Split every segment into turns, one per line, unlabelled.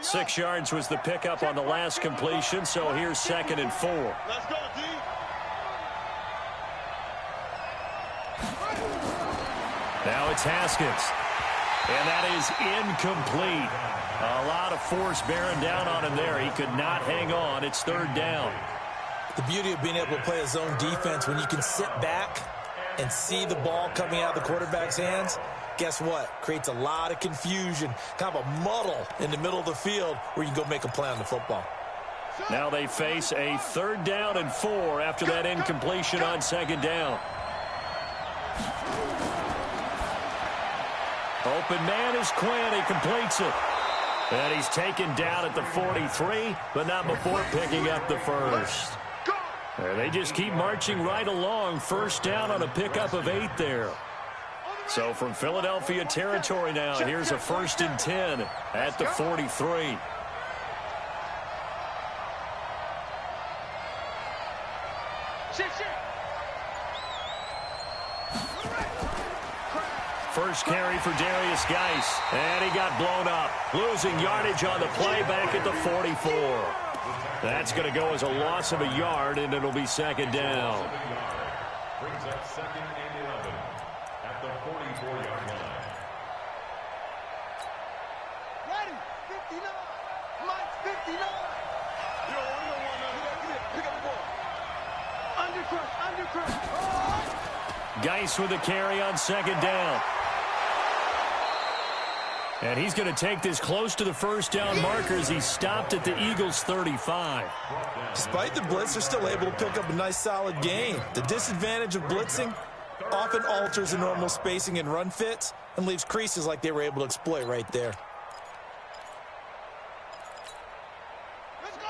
6 yards was the pickup on the last completion, so here's 2nd and 4.
Let's go, D.
Now it's Haskins. And that is incomplete. A lot of force bearing down on him there. He could not hang on. It's 3rd down.
The beauty of being able to play a zone defense when you can sit back and see the ball coming out of the quarterback's hands, guess what? Creates a lot of confusion, kind of a muddle in the middle of the field where you can go make a play on the football.
Now they face a 3rd down and 4 after that incompletion on 2nd down. Open man is Quinn. He completes it. And he's taken down at the 43, but not before picking up the first. And they just keep marching right along. 1st down on a pickup of 8 there. So from Philadelphia territory now, here's a 1st and 10 at the 43. First carry for Darius Geis, and he got blown up. Losing yardage on the play back at the 44. That's going to go as a loss of a yard, and it'll be 2nd down.
Brings up 2nd and 11 at the 44-yard line.
Ready, 59. Mike, 59. You don't want nothing. Pick up the ball. Under crush.
Geis with a carry on 2nd down. And he's going to take this close to the 1st down marker as he stopped at the Eagles' 35.
Despite the blitz, they're still able to pick up a nice solid gain. The disadvantage of blitzing often alters the normal spacing and run fits and leaves creases like they were able to exploit right there.
Let's go.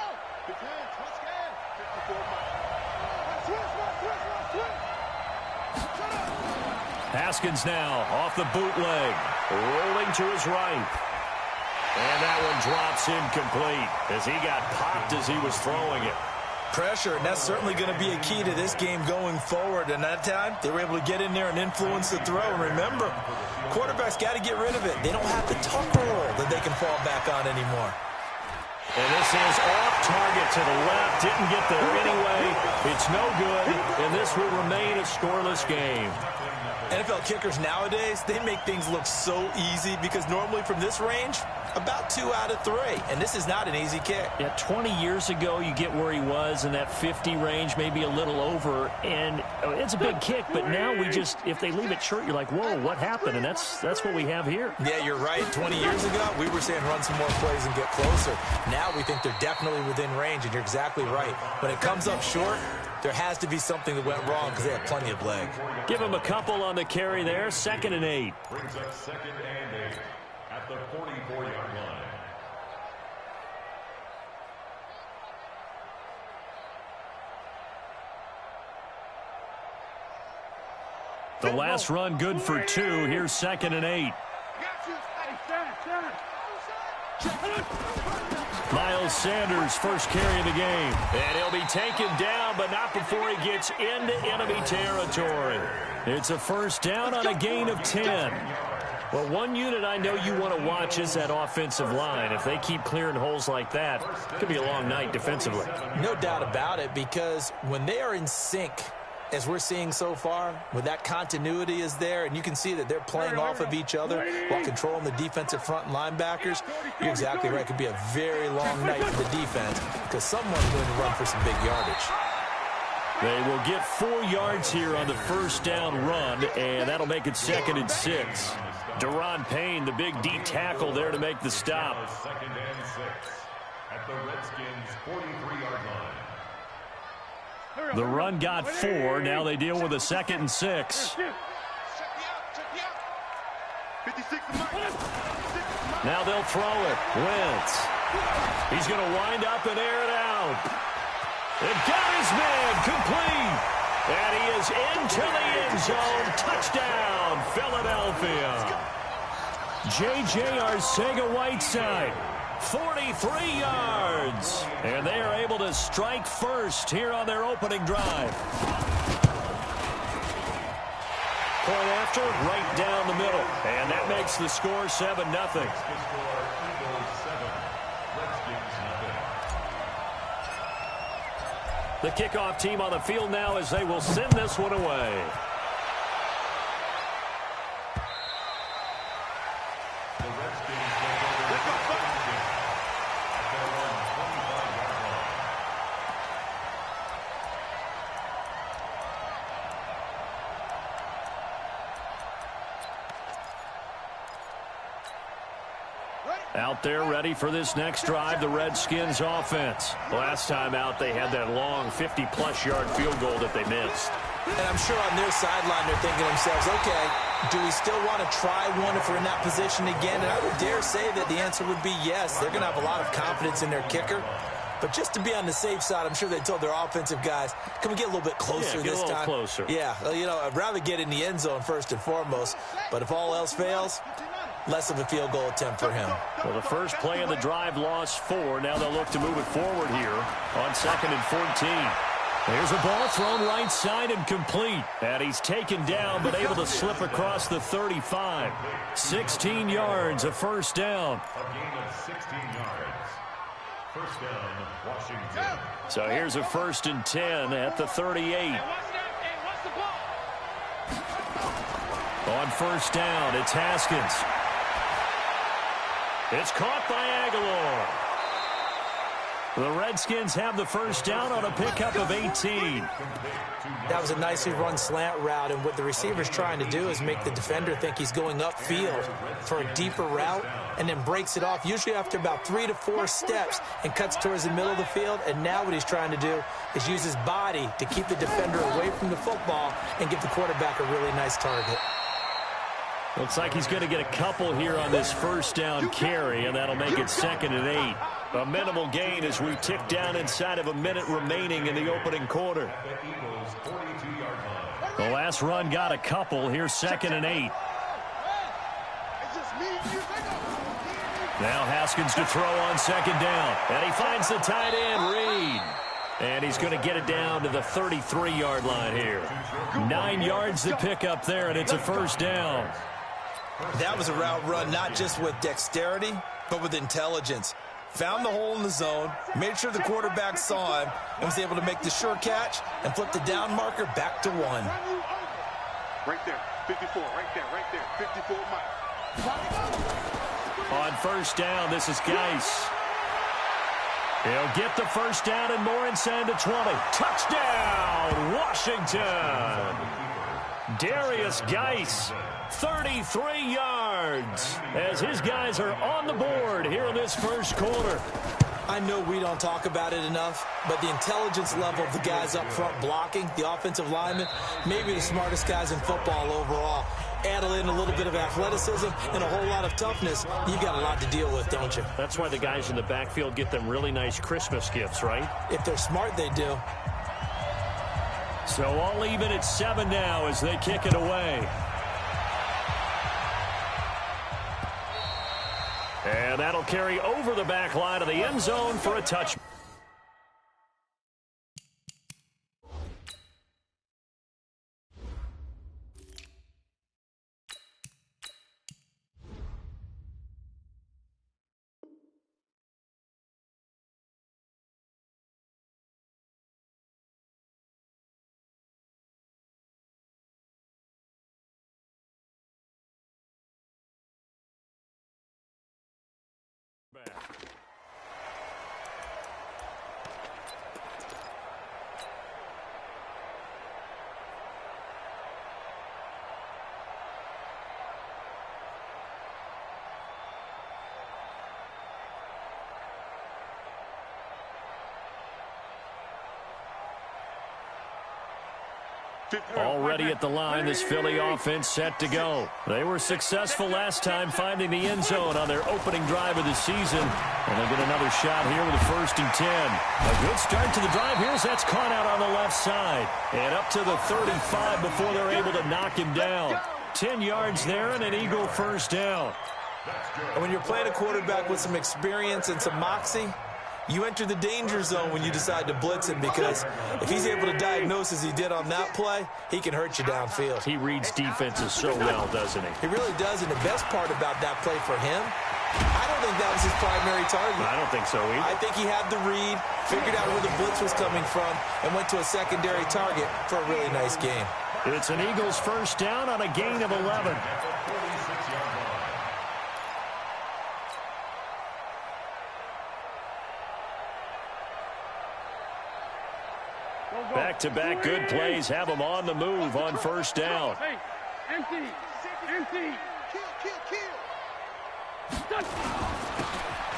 His hands, let's go. 54
Haskins now off the bootleg. Rolling to his right. And that one drops incomplete as he got popped as he was throwing it.
Pressure, and that's certainly going to be a key to this game going forward. And that time, they were able to get in there and influence the throw. And remember, quarterbacks got to get rid of it. They don't have the tucker roll that they can fall back on anymore.
And this is off target to the left. Didn't get there anyway. It's no good, and this will remain a scoreless game.
NFL kickers nowadays, they make things look so easy because normally from this range, about 2 out of 3. And this is not an easy kick.
Yeah, 20 years ago, you get where he was in that 50 range, maybe a little over. And it's a big kick, but now we just, if they leave it short, you're like, whoa, what happened? And that's what we have here.
Yeah, you're right. 20 years ago, we were saying run some more plays and get closer. Now we think they're definitely within range, and you're exactly right. When it comes up short, there has to be something that went wrong because they have plenty of leg.
Give him a couple on the carry there. 2nd and 8.
Brings up 2nd and 8 at the 44-yard line.
The last run good for 2. Here's 2nd and 8. Miles Sanders, first carry of the game. And he'll be taken down, but not before he gets into enemy territory. It's a 1st down on a gain of 10. Well, one unit I know you want to watch is that offensive line. If they keep clearing holes like that, it could be a long night defensively.
No doubt about it, because when they are in sync, as we're seeing so far, when that continuity is there, and you can see that they're playing off of each other while controlling the defensive front and linebackers, you're exactly right. It could be a very long night for the defense because someone's going to run for some big yardage.
They will get 4 yards here on the 1st down run, and that'll make it 2nd and 6. Deron Payne, the big D tackle there to make the stop.
2nd and 6 at the Redskins' 43-yard line.
The run got 4. Now they deal with a 2nd and 6. Now they'll throw it. Wentz. He's going to wind up and air it out. And got his man complete. And he is into the end zone. Touchdown, Philadelphia. J.J. Arcega-Whiteside. 43 yards. And they are able to strike first here on their opening drive. Point after, right down the middle. And that makes the score 7-0. The kickoff team on the field now as they will send this one away. Out there ready for this next drive, the Redskins offense. Last time out, they had that long 50-plus yard field goal that they missed.
And I'm sure on their sideline they're thinking to themselves, okay, do we still want to try one if we're in that position again? And I would dare say that the answer would be yes. They're going to have a lot of confidence in their kicker. But just to be on the safe side, I'm sure they told their offensive guys, can we get a little bit closer this time?
Closer.
Yeah, you know, I'd rather get in the end zone first and foremost. But if all else fails, less of a field goal attempt for him.
Well, the first play of the drive lost 4. Now they'll look to move it forward here on 2nd and 14. There's a ball thrown right side and complete. And he's taken down but able to slip across the 35. 16 yards, a first down.
A gain of 16 yards. First down, Washington.
So here's a 1st and 10 at the 38. On first down, it's Haskins. It's caught by Aguilar. The Redskins have the first down on a pickup of 18.
That was a nicely run slant route, and what the receiver's trying to do is make the defender think he's going upfield for a deeper route and then breaks it off, usually after about 3 to 4 steps, and cuts towards the middle of the field. And now what he's trying to do is use his body to keep the defender away from the football and give the quarterback a really nice target.
Looks like he's going to get a couple here on this first down carry, and that'll make it 2nd and 8. A minimal gain as we tick down inside of a minute remaining in the opening quarter. The last run got a couple. Here's 2nd and 8. Now Haskins to throw on 2nd down. And he finds the tight end, Reed. And he's going to get it down to the 33-yard line here. 9 yards to pick up there, and it's a first down.
That was a route run not just with dexterity, but with intelligence. Found the hole in the zone, made sure the quarterback saw him, and was able to make the sure catch and flip the down marker back to 1.
Right there, 54, right there, 54 miles.
On first down, this is Geis. He'll get the first down and more inside the 20. Touchdown, Washington. Darius Geis, 33 yards, as his guys are on the board here in this first quarter.
I know we don't talk about it enough, but the intelligence level of the guys up front blocking, the offensive linemen, maybe the smartest guys in football overall. Add in a little bit of athleticism and a whole lot of toughness, you've got a lot to deal with, don't you?
That's why the guys in the backfield get them really nice Christmas gifts, right?
If they're smart, they do.
So all even at 7 now as they kick it away. And that'll carry over the back line of the end zone for a touch. Already at the line, this Philly offense set to go. They were successful last time finding the end zone on their opening drive of the season. And they'll get another shot here with a 1st and 10. A good start to the drive here as that's caught out on the left side. And up to the 35 before they're able to knock him down. 10 yards there and an Eagle first down.
And when you're playing a quarterback with some experience and some moxie, you enter the danger zone when you decide to blitz him, because if he's able to diagnose as he did on that play, he can hurt you downfield.
He reads defenses so well, doesn't he?
He really does, and the best part about that play for him I don't think that was his primary target.
I don't think so either.
I think he had the read, figured out where the blitz was coming from, and went to a secondary target for a really nice game.
It's an Eagles first down on a gain of 11. Back-to-back good plays have them on the move on first down.
Empty.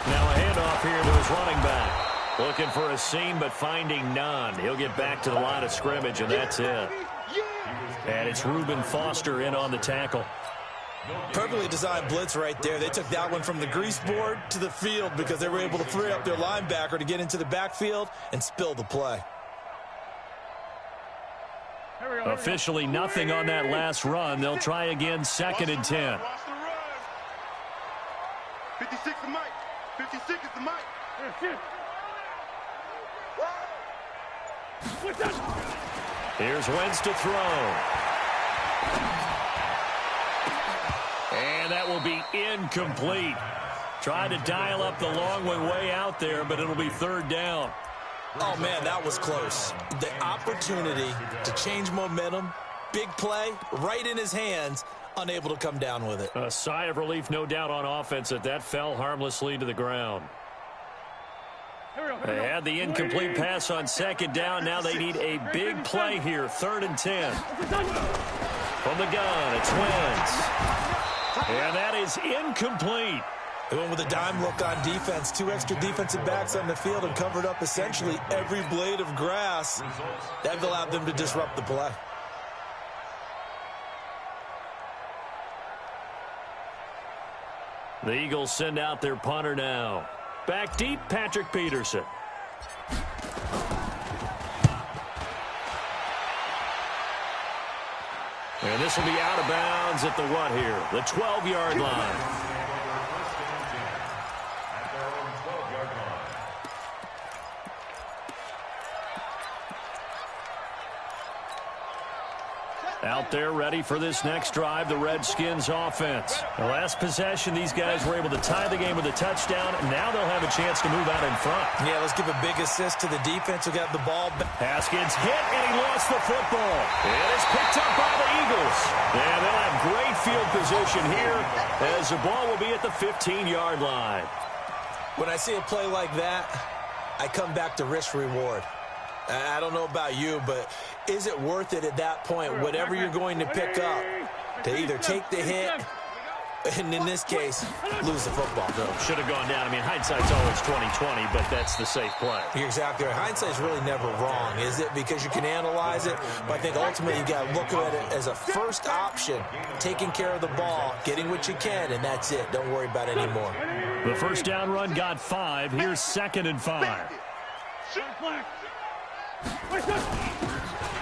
Now a handoff here to his running back. Looking for a seam, but finding none. He'll get back to the line of scrimmage, and that's it. And it's Reuben Foster in on the tackle.
Perfectly designed blitz right there. They took that one from the grease board to the field because they were able to free up their linebacker to get into the backfield and spill the play.
Officially nothing on that last run. They'll try again, 2nd and 10.
56 is Mike. 56 is the Mike.
Here's Wentz to throw. And that will be incomplete. Tried to dial up the long one way out there, but it'll be 3rd down.
Oh, man, that was close. The opportunity to change momentum, big play, right in his hands, unable to come down with it.
A sigh of relief, no doubt, on offense that fell harmlessly to the ground. They had the incomplete pass on 2nd down. Now they need a big play here, 3rd and 10. From the gun, it's Wentz. And that is incomplete.
They went with a dime look on defense. 2 extra defensive backs on the field and covered up essentially every blade of grass. That allowed them to disrupt the play.
The Eagles send out their punter now. Back deep, Patrick Peterson. And this will be out of bounds at the what here? The 12-yard line. Out there ready for this next drive, the Redskins offense. The last possession, these guys were able to tie the game with a touchdown, and now they'll have a chance to move out in front.
Yeah, let's give a big assist to the defense who got the ball back.
Haskins hit, and he lost the football. And it's picked up by the Eagles. And they'll have great field position here as the ball will be at the 15-yard line.
When I see a play like that, I come back to risk-reward. I don't know about you, but is it worth it at that point, whatever you're going to pick up, to either take the hit and, in this case, lose the football?
No, should have gone down. I mean, hindsight's always 20/20, but that's the safe play.
You're exactly right. Hindsight's really never wrong, is it? Because you can analyze it, but I think ultimately you got to look at it as a first option, taking care of the ball, getting what you can, and that's it. Don't worry about any more.
The first down run got 5. Here's 2nd and 5.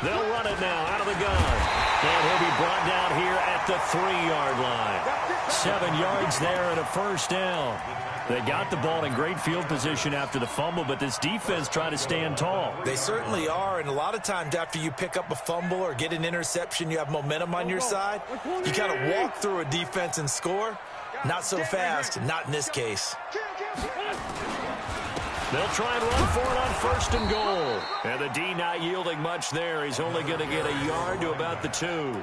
They'll run it now out of the gun. And he'll be brought down here at the 3-yard line. 7 yards there and a first down. They got the ball in great field position after the fumble, but this defense tried to stand tall.
They certainly are, and a lot of times after you pick up a fumble or get an interception, you have momentum on your side. You kind of walk through a defense and score. Not so fast, not in this case.
They'll try and run for it on 1st and goal. And the D not yielding much there. He's only going to get a yard to about the 2.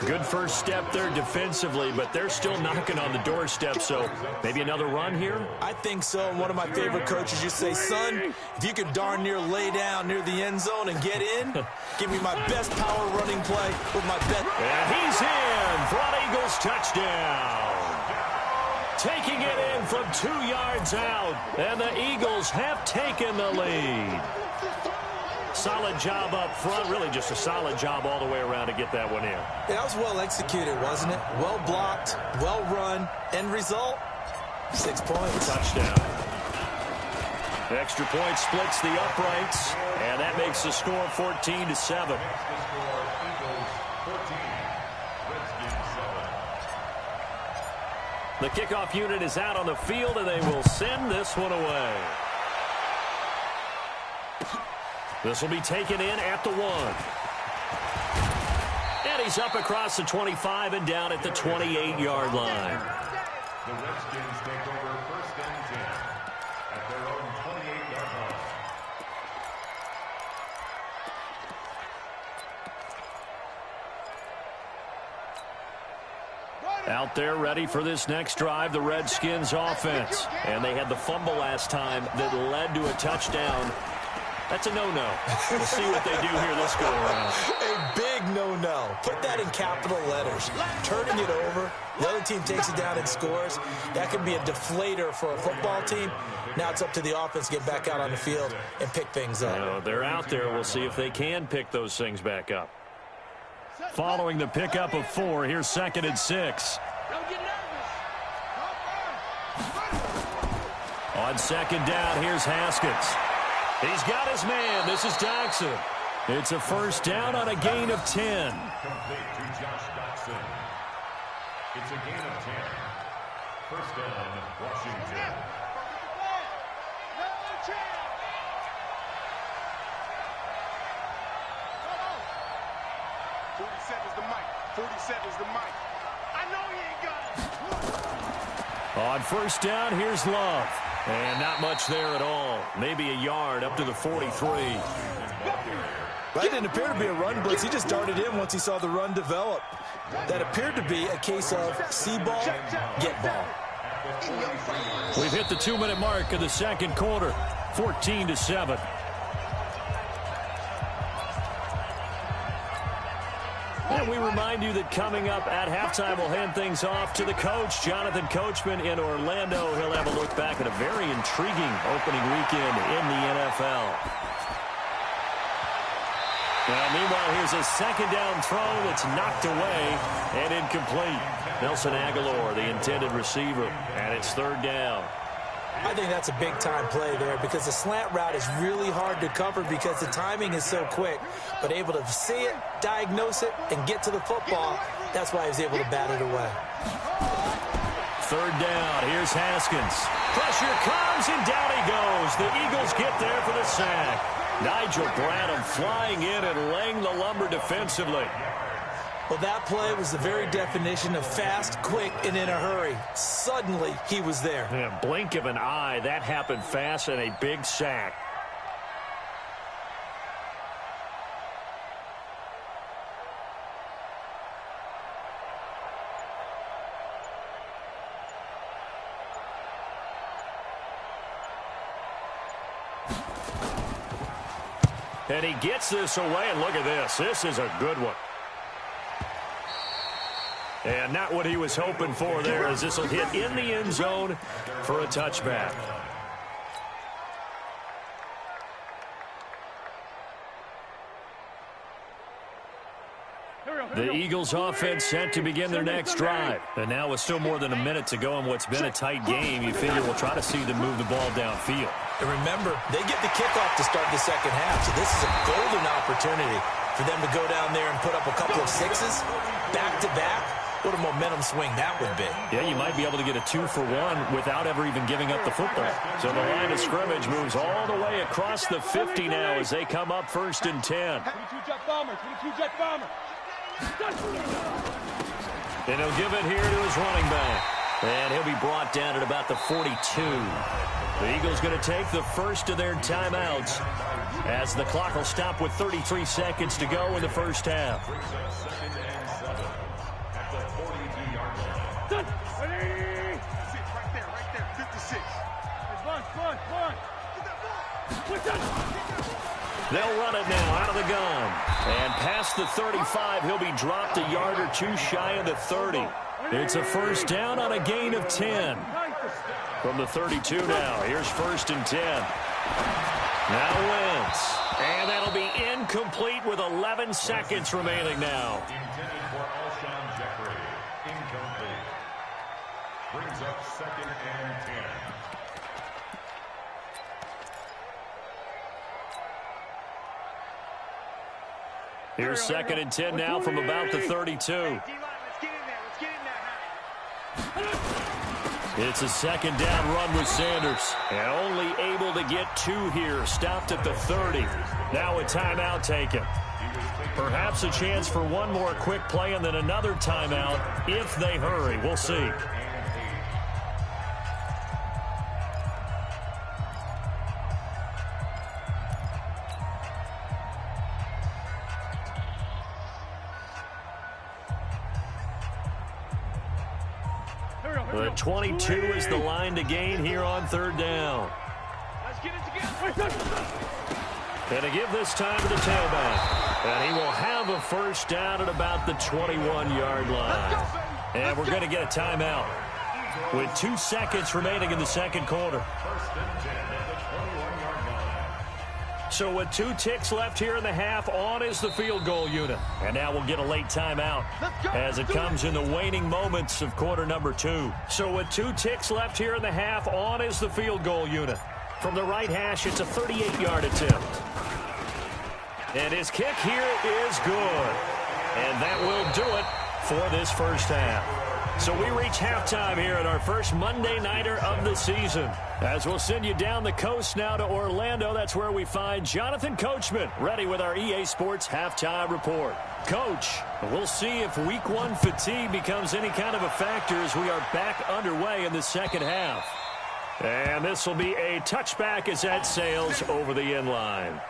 Good first step there defensively, but they're still knocking on the doorstep, so maybe another run here?
I think so. And one of my favorite coaches used to say, son, if you can darn near lay down near the end zone and get in, give me my best power running play with my best.
And he's in for an Eagles touchdown. Taking it in from 2 yards out, and the Eagles have taken the lead. Solid job up front, really just a solid job all the way around to get that one in.
Yeah, that was well executed, wasn't it? Well blocked, well run. End result, 6 points.
Touchdown. The extra point splits the uprights, and that makes the score 14-7. The kickoff unit is out on the field, and they will send this one away. This will be taken in at the 1. And he's up across the 25 and down at the 28-yard line.
The Redskins take over 1st and 10 at their own 28-yard line.
Out there ready for this next drive, the Redskins offense. And they had the fumble last time that led to a touchdown. That's a no-no. We'll see what they do here this go-around.
A big no-no. Put that in capital letters. Turning it over, the other team takes it down and scores. That can be a deflator for a football team. Now it's up to the offense to get back out on the field and pick things up.
You know, they're out there. We'll see if they can pick those things back up. Following the pickup of 4, here's 2nd and 6. On 2nd down, here's Haskins. He's got his man. This is Jackson. It's a 1st down on a gain of 10.
Complete to Josh Jackson. It's a gain of 10. 1st down, Washington.
On 1st down, here's Love. And not much there at all. Maybe a yard up to the 43.
That didn't appear to be a run blitz. He just darted in once he saw the run develop. That appeared to be a case of see ball, get ball.
We've hit the 2-minute mark of the 2nd quarter. 14-7. And we remind you that coming up at halftime, we'll hand things off to the coach, Jonathan Coachman in Orlando. He'll have a look back at a very intriguing opening weekend in the NFL. Now, meanwhile, here's a 2nd down throw that's knocked away and incomplete. Nelson Aguilar, the intended receiver, and it's 3rd down.
I think that's a big-time play there because the slant route is really hard to cover because the timing is so quick. But able to see it, diagnose it, and get to the football, that's why he was able to bat it away.
3rd down. Here's Haskins. Pressure comes, and down he goes. The Eagles get there for the sack. Nigel Bradham flying in and laying the lumber defensively.
Well, that play was the very definition of fast, quick, and in a hurry. Suddenly, he was there.
Yeah, blink of an eye. That happened fast and a big sack. And he gets this away, and look at this. This is a good one. And not what he was hoping for there, as this will hit in the end zone for a touchback. The Eagles offense set to begin their next drive. And now with still more than a minute to go in what's been a tight game, you figure we'll try to see them move the ball downfield.
And remember, they get the kickoff to start the 2nd half, so this is a golden opportunity for them to go down there and put up a couple of 6s back-to-back. What a momentum swing that would be.
Yeah, you might be able to get a 2-for-1 without ever even giving up the football. So the line of scrimmage moves all the way across the 50 now as they come up 1st and 10.
22-jet bomber, 22-jet bomber.
And he'll give it here to his running back. And he'll be brought down at about the 42. The Eagles going to take the first of their timeouts as the clock will stop with 33 seconds to go in the 1st half. They'll run it now out of the gun. And past the 35, he'll be dropped a yard or 2 shy of the 30. It's a 1st down on a gain of 10. From the 32 now, here's 1st and 10. Now Wentz. And that'll be incomplete with 11 seconds remaining now.
Intended for Alshon Jeffrey. Incomplete. Brings up 2nd and 10.
Here's 2nd and 10 now from about the 32. It's a 2nd down run with Sanders. And only able to get 2 here. Stopped at the 30. Now a timeout taken. Perhaps a chance for one more quick play and then another timeout if they hurry. We'll see. The 22 is the line to gain here on third down.
Let's get it together.
And to give this time to the tailback. And he will have a first down at about the 21-yard line. And we're going to get a timeout with 2 seconds remaining in the second quarter. So with 2 ticks left here in the half, on is the field goal unit. And now we'll get a late timeout as it comes in the waning moments of quarter number 2. So with 2 ticks left here in the half, on is the field goal unit. From the right hash, it's a 38-yard attempt. And his kick here is good. And that will do it for this first half. So we reach halftime here at our first Monday Nighter of the season. As we'll send you down the coast now to Orlando, that's where we find Jonathan Coachman, ready with our EA Sports Halftime Report. Coach, we'll see if Week 1 fatigue becomes any kind of a factor as we are back underway in the second half. And this will be a touchback as that sails over the end line.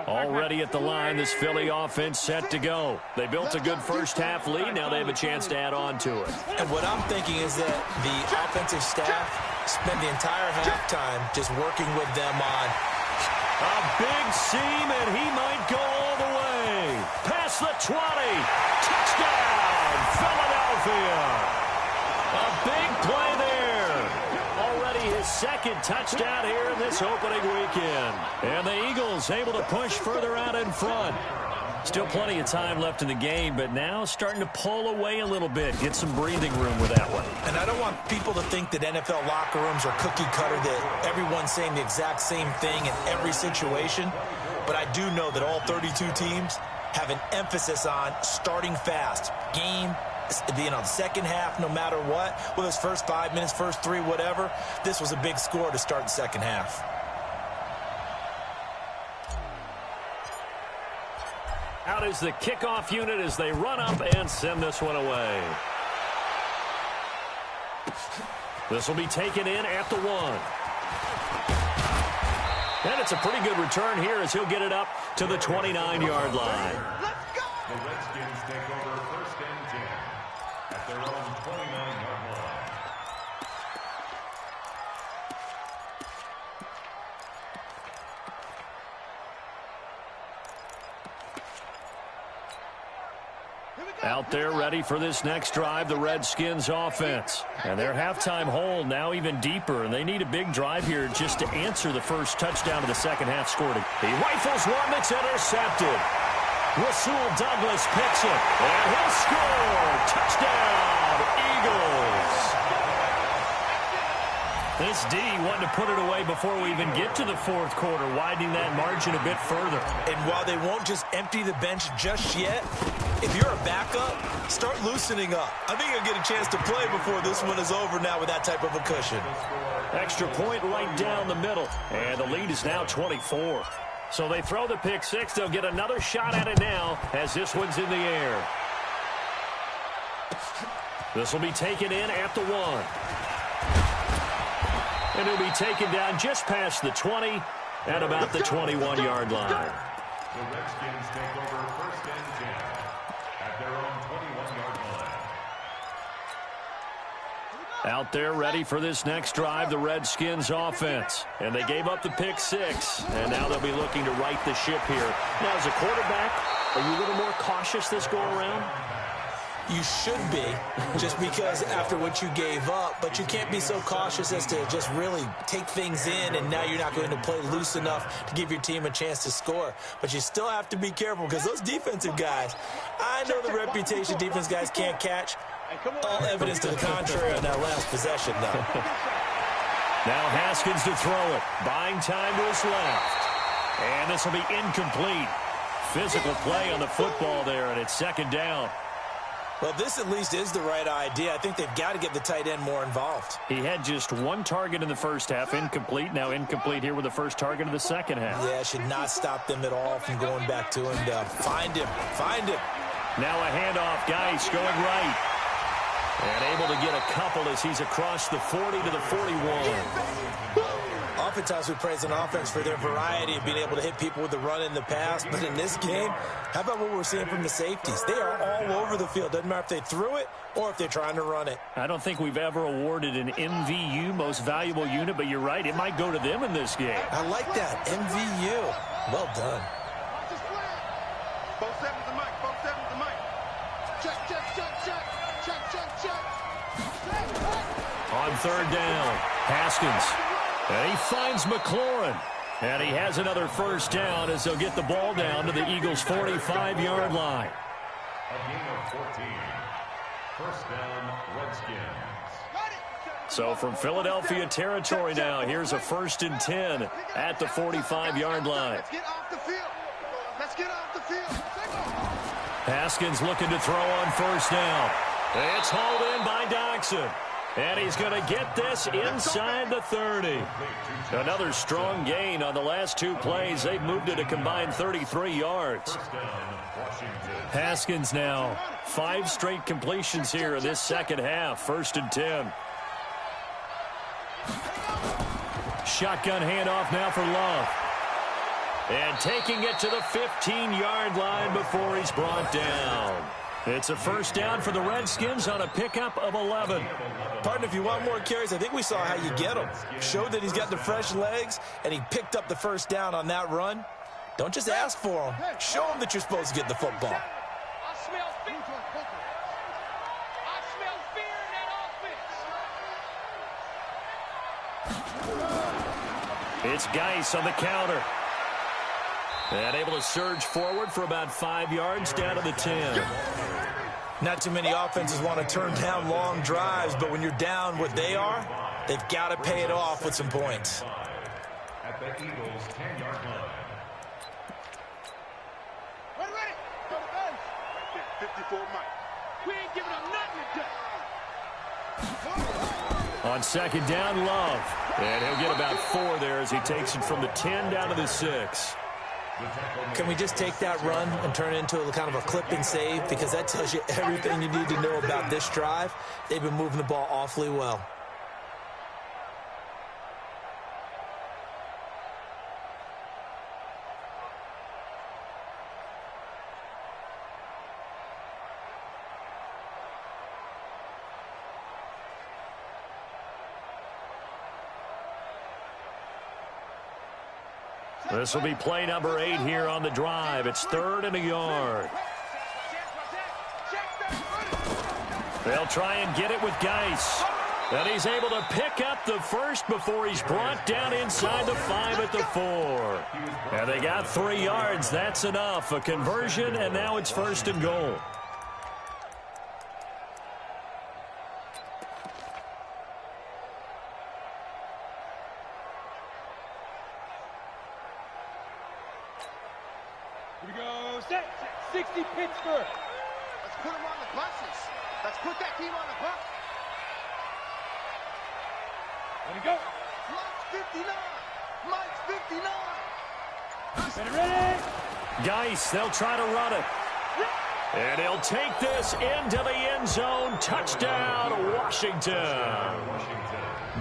Already at the line, this Philly offense set to go. They built a good first half lead. Now they have a chance to add on to it.
And what I'm thinking is that the offensive staff spent the entire halftime just working with them on
a big seam, and he might go all the way. Past the 20. Touchdown, Philadelphia. A big play there. Already his second touchdown here in this opening weekend. And the Eagles able to push further out in front. Still plenty of time left in the game, but now starting to pull away a little bit. Get some breathing room with that one.
And I don't want people to think that NFL locker rooms are cookie cutter, that everyone's saying the exact same thing in every situation. But I do know that all 32 teams have an emphasis on starting fast. Game, the second half, no matter what, whether it's first 5 minutes, first 3, whatever, this was a big score to start the second half.
Out is the kickoff unit as they run up and send this one away. This will be taken in at the 1. And it's a pretty good return here as he'll get it up to the 29-yard line.
Let's go!
The Redskins take over first and 10 at their own 29-yard line.
Out there ready for this next drive, the Redskins offense. And their halftime hole now even deeper, and they need a big drive here just to answer the first touchdown of the second half scored. He rifles one that's intercepted. Rasul Douglas picks it, and he'll score. Touchdown, Eagles. This D wanted to put it away before we even get to the fourth quarter, widening that margin a bit further.
And while they won't just empty the bench just yet, if you're a backup, start loosening up. I think you'll get a chance to play before this one is over now with that type of a cushion.
Extra point right down the middle, and the lead is now 24. So they throw the pick six. They'll get another shot at it now as this one's in the air. This will be taken in at the 1. And he'll be taken down just past the 20 at about the 21-yard line.
The Redskins take over first and 10 at their own 21-yard line.
Out there ready for this next drive, the Redskins offense. And they gave up the pick six, and now they'll be looking to right the ship here. Now, as a quarterback, are you a little more cautious this go-around?
You should be, just because after what you gave up, but you can't be so cautious as to just really take things in, and now you're not going to play loose enough to give your team a chance to score. But you still have to be careful because those defensive guys, I know the reputation defense guys can't catch. All evidence to the contrary on that last possession, though.
Now Haskins to throw it, buying time to his left. And this will be incomplete. Physical play on the football there, and it's second down.
Well, this at least is the right idea. I think they've got to get the tight end more involved.
He had just one target in the first half, incomplete. Now incomplete here with the first target of the second half.
Yeah, should not stop them at all from going back to him to find him. Find him.
Now a handoff. Geis going right. And able to get a couple as he's across the 40 to the 41.
Oftentimes we praise an offense for their variety of being able to hit people with the run in the pass. But in this game, how about what we're seeing from the safeties? They are all over the field. Doesn't matter if they threw it or if they're trying to run it.
I don't think we've ever awarded an MVU, most valuable unit, but you're right. It might go to them in this game.
I like that. MVU. Well done.
Both sevens to Mike. Both sevens to Mike. Check, check, check, check. Check, check, check.
On third down, Haskins. And he finds McLaurin. And he has another first down as they'll get the ball down to the Eagles' 45-yard line.
A gain of 14. First down, Redskins.
So from Philadelphia territory now, here's a 1st and 10 at the 45-yard line.
Let's get off the field. Let's get off the field.
Haskins looking to throw on first down. It's hauled in by Doxson. And he's going to get this inside the 30. Another strong gain on the last two plays. They've moved it a combined 33 yards. Haskins now 5 straight completions here in this second half. 1st and 10. Shotgun handoff now for Love. And taking it to the 15-yard line before he's brought down. It's a first down for the Redskins on a pickup of 11.
Partner, if you want more carries, I think we saw how you get him. Showed that he's got the fresh legs, and he picked up the first down on that run. Don't just ask for him. Show him that you're supposed to get the football.
I smell fear. I smell fear in that offense.
It's Geis on the counter. And able to surge forward for about 5 yards down to the 10.
Not too many offenses want to turn down long drives, but when you're down what they are, they've got to pay it off with some points.
At the Eagles' 10-yard line.
Ready. Go to base.
Right there. 54 Mike.
We ain't giving up nothing today.
On second down, Love. And he'll get about 4 there as he takes it from the 10 down to the 6.
Can we just take that run and turn it into a kind of a clip and save? Because that tells you everything you need to know about this drive. They've been moving the ball awfully well.
This will be play number 8 here on the drive. It's 3rd and a yard. They'll try and get it with Geis. And he's able to pick up the first before he's brought down inside the 5 at the 4. And they got 3 yards. That's enough. A conversion, and now it's 1st and goal.
Here we go. Set. 60 Pittsburgh.
Let's put them on the buses. Let's put that team on the bus.
Let it go.
Mike's 59. Mike's 59.
Ready.
Geis, they'll try to run it. And he'll take this into the end zone. Touchdown, Washington.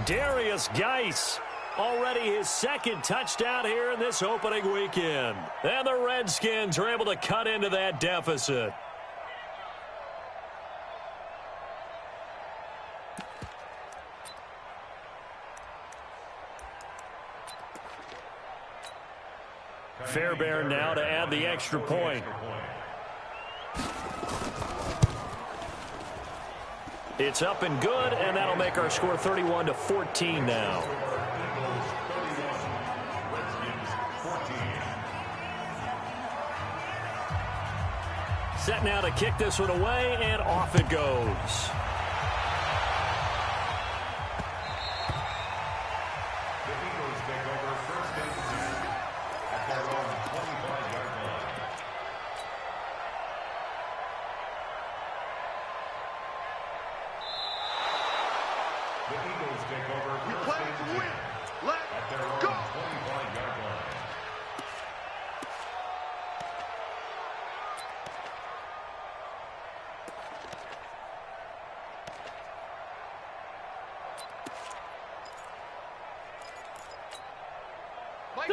Darius Geis, already his 2nd touchdown here in this opening weekend. And the Redskins are able to cut into that deficit. Fairbairn now to add the extra point. It's up and good, and that'll make our score 31-14 now. Set now to kick this one away, and off it goes.
take over
We
first
play
and
to
10
win. Let's
at their own
go.
25-yard line.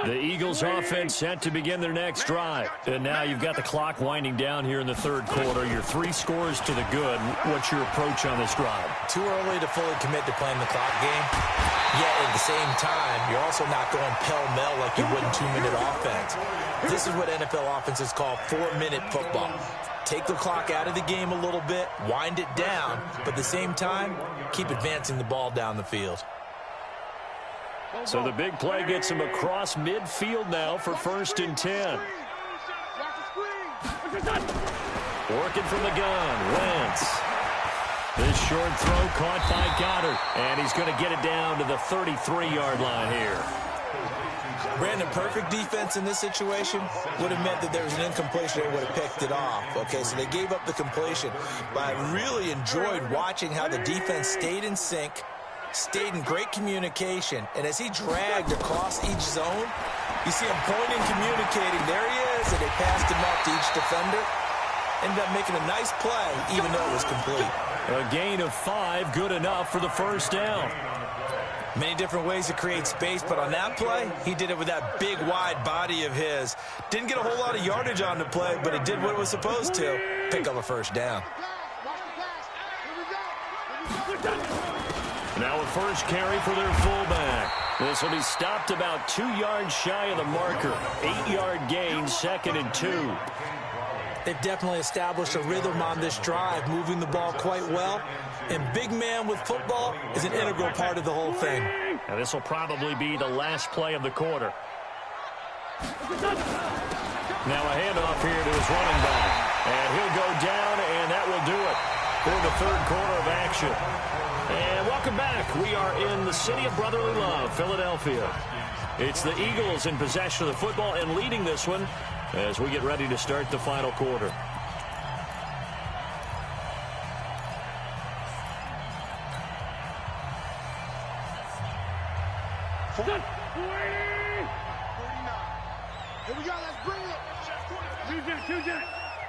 The Eagles offense set to begin their next drive. And now you've got the clock winding down here in the third quarter. Your 3 scores to the good. What's your approach on this drive?
Too early to fully commit to playing the clock game. Yet at the same time, you're also not going pell-mell like you would in 2-minute offense. This is what NFL offenses call 4-minute football. Take the clock out of the game a little bit, wind it down, but at the same time, keep advancing the ball down the field.
So the big play gets him across midfield now for first and 10. Working from the gun, Wentz. This short throw caught by Goddard, and he's going to get it down to the 33-yard line here.
Brandon, perfect defense in this situation would have meant that there was an incompletion and would have picked it off. Okay, so they gave up the completion, but I really enjoyed watching how the defense stayed in sync, stayed in great communication, and as he dragged across each zone, you see him pointing, communicating. There he is, and they passed him up to each defender. Ended up making a nice play, even though it was complete.
A gain of 5, good enough for the first down.
Many different ways to create space, but on that play, he did it with that big, wide body of his. Didn't get a whole lot of yardage on the play, but it did what it was supposed to. Pick up a first down.
Now a first carry for their fullback. This will be stopped about 2 yards shy of the marker. 8-yard gain, 2nd and 2.
They've definitely established a rhythm on this drive, moving the ball quite well. And big man with football is an integral part of the whole thing.
Now this will probably be the last play of the quarter. Now a handoff here to his running back. And he'll go down, and that will do it for the third quarter of action. And welcome back. We are in the city of brotherly love, Philadelphia. It's the Eagles in possession of the football and leading this one as we get ready to start the final quarter.
Here we go. Let's bring it.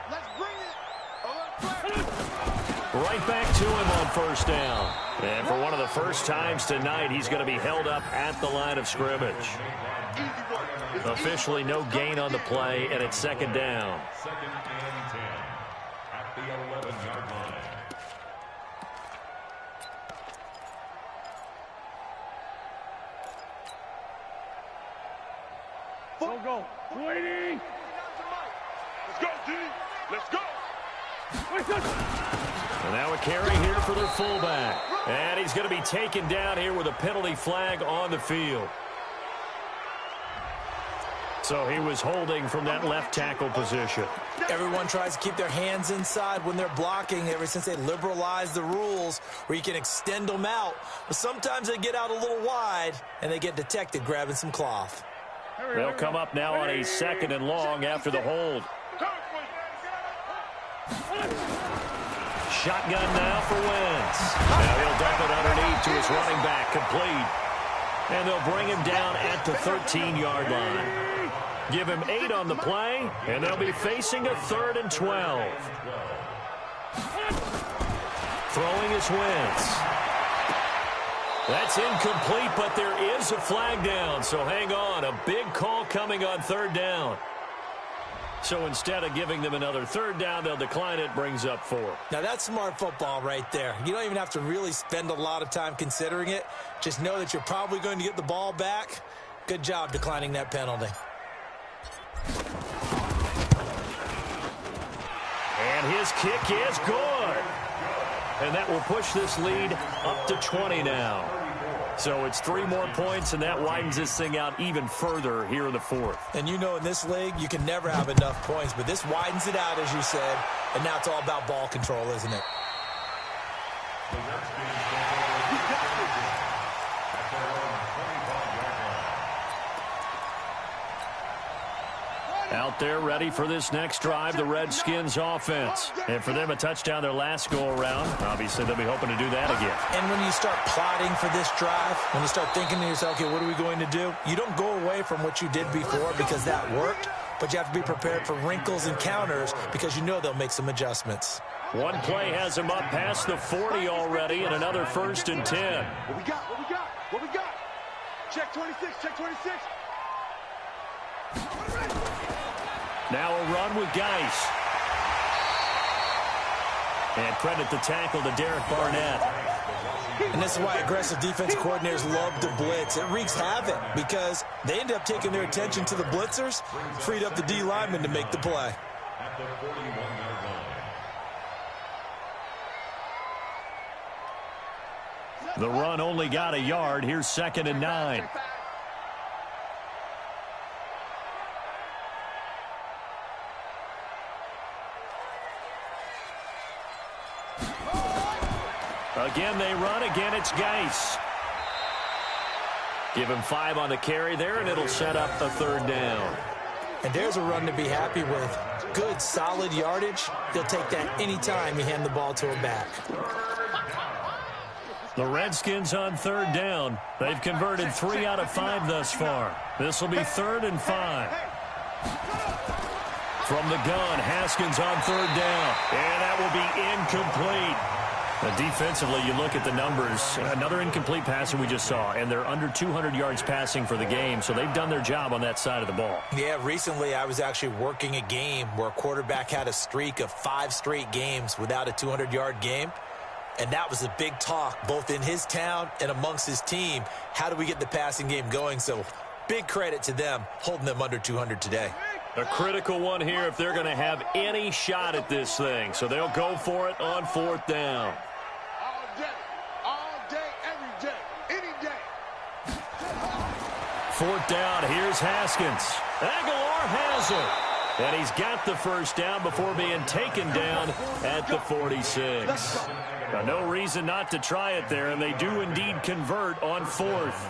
Let's bring it.
Right back to him on first down. And for one of the first times tonight, he's going to be held up at the line of scrimmage. Officially no gain on the play, and it's second down.
2nd and 10 at the 11-yard line.
Go. Waiting.
Let's go, G. Let's go.
And now a carry here for their fullback. And he's going to be taken down here with a penalty flag on the field. So he was holding from that left tackle position.
Everyone tries to keep their hands inside when they're blocking ever since they liberalized the rules where you can extend them out. But sometimes they get out a little wide, and they get detected grabbing some cloth.
They'll come up now on a 2nd and long after the hold. Shotgun now for Wentz. Now he'll dump it underneath to his running back, complete. And they'll bring him down at the 13-yard line. Give him 8 on the play, and they'll be facing a 3rd and 12. Throwing is Wentz. That's incomplete, but there is a flag down, so hang on. A big call coming on 3rd down. So instead of giving them another 3rd down, they'll decline it, brings up 4.
Now, that's smart football right there. You don't even have to really spend a lot of time considering it. Just know that you're probably going to get the ball back. Good job declining that penalty.
And his kick is good. And that will push this lead up to 20 now. So it's 3 more points, and that widens this thing out even further here in the 4th.
And you know in this league, you can never have enough points, but this widens it out, as you said, and now it's all about ball control, isn't it?
Out there ready for this next drive, the Redskins offense. And for them, a touchdown their last go-around. Obviously, they'll be hoping to do that again.
And when you start plotting for this drive, when you start thinking to yourself, okay, what are we going to do? You don't go away from what you did before because that worked, but you have to be prepared for wrinkles and counters because you know they'll make some adjustments.
One play has them up past the 40 already, and another 1st and 10.
What we got? What we got? What we got? Check 26. Check 26.
Now a run with Geis. And credit the tackle to Derek Barnett.
And this is why aggressive defense coordinators love to blitz. It wreaks havoc because they end up taking their attention to the blitzers, freed up the D lineman to make the play.
At the 41-yard line.
The run only got a yard. Here's 2nd and 9. Again, they run. Again, it's Geis. Give him 5 on the carry there, and it'll set up a 3rd down.
And there's a run to be happy with. Good, solid yardage. They'll take that anytime you hand the ball to a back.
The Redskins on 3rd down. They've converted 3 out of 5 thus far. This will be 3rd and 5. From the gun, Haskins on 3rd down. And that will be incomplete. Defensively, you look at the numbers. Another incomplete pass that we just saw, and they're under 200 yards passing for the game, so they've done their job on that side of the ball.
Yeah, recently I was actually working a game where a quarterback had a streak of 5 straight games without a 200-yard game, and that was a big talk both in his town and amongst his team. How do we get the passing game going? So big credit to them holding them under 200 today.
A critical one here if they're going to have any shot at this thing, so they'll go for it on 4th down.
All day, every day, any day.
4th down, here's Haskins. Aguilar has it. And he's got the 1st down before being taken down at the 46. Now, no reason not to try it there, and they do indeed convert on 4th.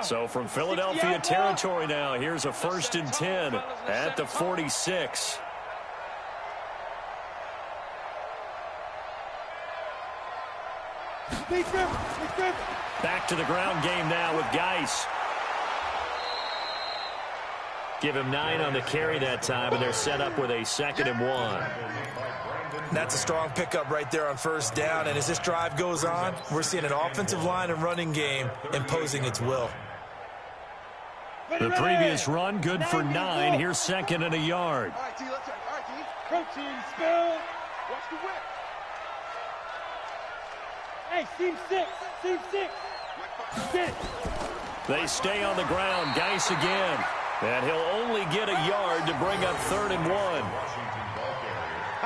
So from Philadelphia territory now, here's a 1st and 10 at the 46. Back to the ground game now with Geis. Give him 9 on the carry that time, and they're set up with a 2nd and 1.
That's a strong pickup right there on 1st down, and as this drive goes on, we're seeing an offensive line and running game imposing its will.
The previous run, good for 9. Here's 2nd and a yard.
All right, T, let's check. All right, T.
Protein spill.
Watch the whip.
Hey, seam 6. Seam 6. Get it.
They stay on the ground. Geis again. And he'll only get a yard to bring up 3rd and 1.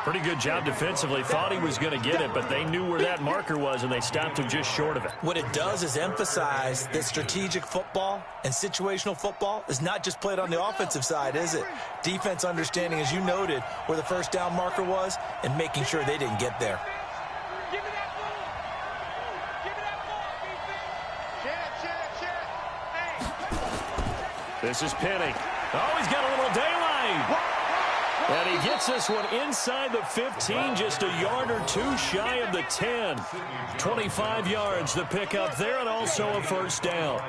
Pretty good job defensively. Thought he was going to get it, but they knew where that marker was, and they stopped him just short of it.
What it does is emphasize that strategic football and situational football is not just played on the offensive side, is it? Defense understanding, as you noted, where the 1st down marker was and making sure they didn't get there.
Give me that ball. Give me that ball, defense.
This is Penny. Oh, he's got a little daylight. And he gets this one inside the 15, just a yard or 2 shy of the 10. 25 yards the pickup there, and also a 1st down.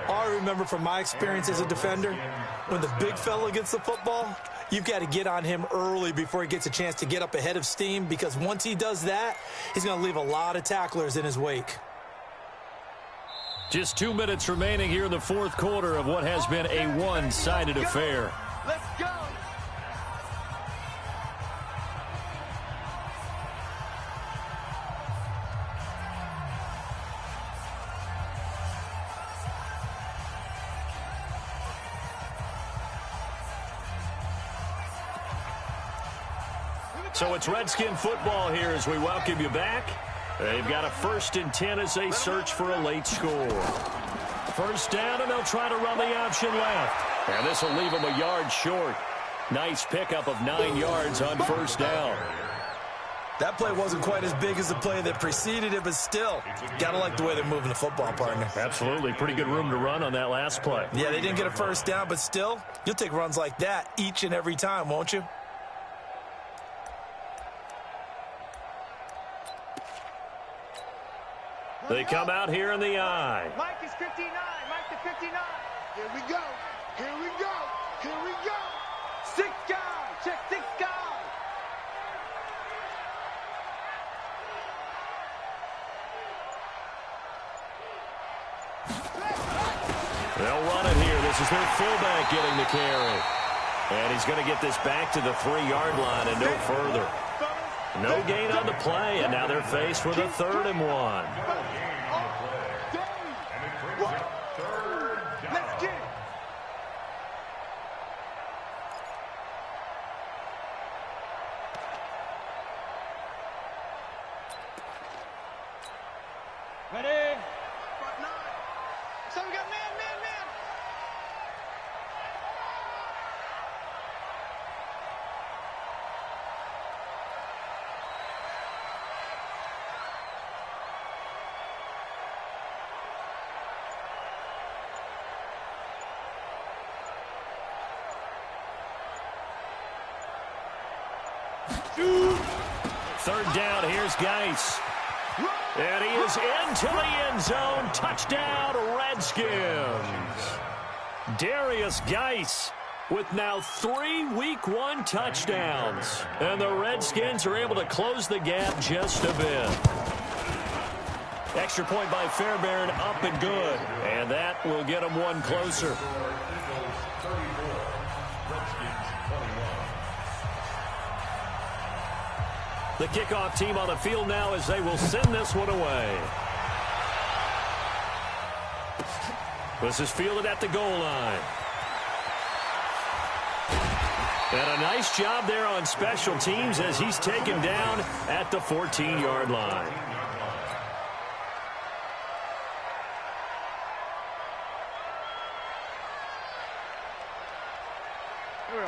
All I remember from my experience as a defender, when the big fella gets the football, you've got to get on him early before he gets a chance to get up ahead of steam, because once he does that, he's going to leave a lot of tacklers in his wake.
Just 2 minutes remaining here in the 4th quarter of what has been a one-sided affair.
Let's go.
So it's Redskin football here as we welcome you back. They've got a 1st and 10 as they search for a late score. 1st down, and they'll try to run the option left. And this will leave them a yard short. Nice pickup of 9 yards on 1st down.
That play wasn't quite as big as the play that preceded it, but still, gotta like the way they're moving the football, partner.
Absolutely. Pretty good room to run on that last play.
Yeah, they didn't get a first down, but still, you'll take runs like that each and every time, won't you?
They come out here in the I.
Mike is 59. Mike to 59.
Here we go. Here we go. Here we go.
6 guys. Check 6 guys.
They'll run it here. This is their fullback getting the carry. And he's going to get this back to the 3-yard line and no further. No gain on the play, and now they're faced with a 3rd and 1.
Let's get it. Ready?
Front 9. So we got man.
Third down, here's Geis. And he is into the end zone. Touchdown, Redskins. Darius Geis with now 3 Week 1 touchdowns. And the Redskins are able to close the gap just a bit. Extra point by Fairbairn, up and good. And that will get them one closer. The kickoff team on the field now as they will send this one away. This is fielded at the goal line. And a nice job there on special teams as he's taken down at the 14-yard line.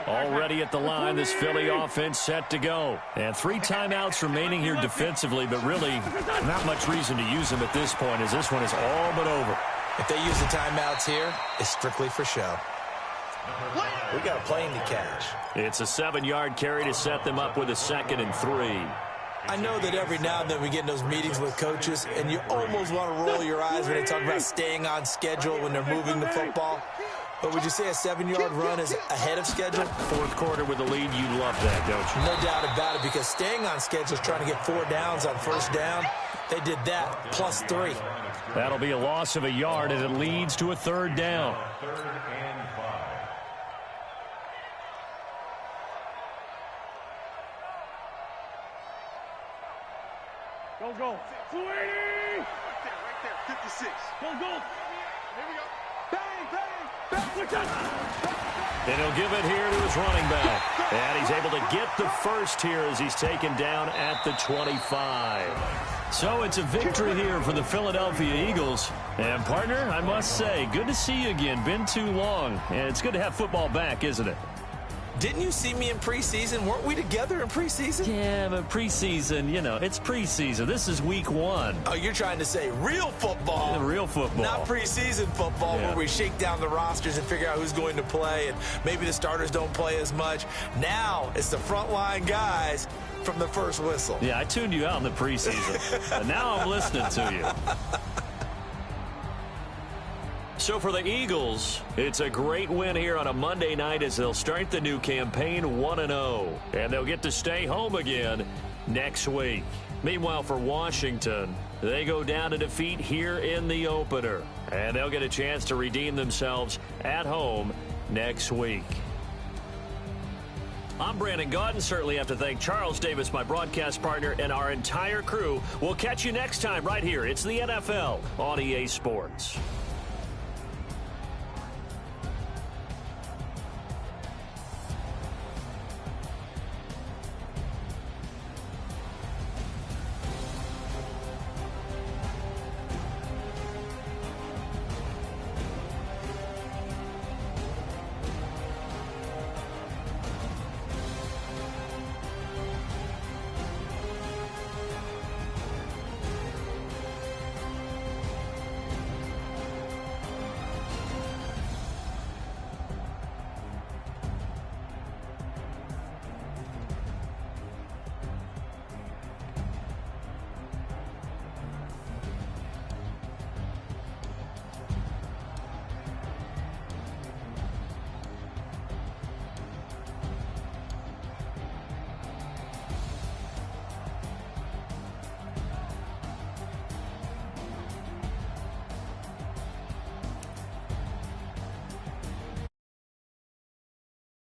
Already at the line, this Philly offense set to go. And 3 timeouts remaining here defensively, but really not much reason to use them at this point as this one is all but over.
If they use the timeouts here, it's strictly for show. We got a plane to catch.
It's a 7-yard carry to set them up with a 2nd and 3.
I know that every now and then we get in those meetings with coaches, and you almost want to roll your eyes when they talk about staying on schedule when they're moving the football. But would you say a 7-yard run is ahead of schedule?
4th quarter with the lead, you love that, don't you?
No doubt about it, because staying on schedule is trying to get 4 downs on first down. They did that, plus 3.
That'll be a loss of a yard, and it leads to a 3rd down.
3rd and 5.
Go. 280.
Right there. 56.
Go.
Here we go.
Bang.
And he'll give it here to his running back. And he's able to get the first here as he's taken down at the 25. So it's a victory here for the Philadelphia Eagles. And, partner, I must say, good to see you again. Been too long. And it's good to have football back, isn't it?
Didn't you see me in preseason? Weren't we together in preseason?
Yeah, but preseason, it's preseason. This is week 1.
Oh, you're trying to say real football.
Real football.
Not preseason football
Yeah.
where we shake down the rosters and figure out who's going to play, and maybe the starters don't play as much. Now it's the frontline guys from the first whistle.
Yeah, I tuned you out in the preseason. But now I'm listening to you. So for the Eagles, it's a great win here on a Monday night as they'll start the new campaign 1-0. And they'll get to stay home again next week. Meanwhile, for Washington, they go down to defeat here in the opener. And they'll get a chance to redeem themselves at home next week. I'm Brandon Gaudin. Certainly have to thank Charles Davis, my broadcast partner, and our entire crew. We'll catch you next time right here. It's the NFL on EA Sports.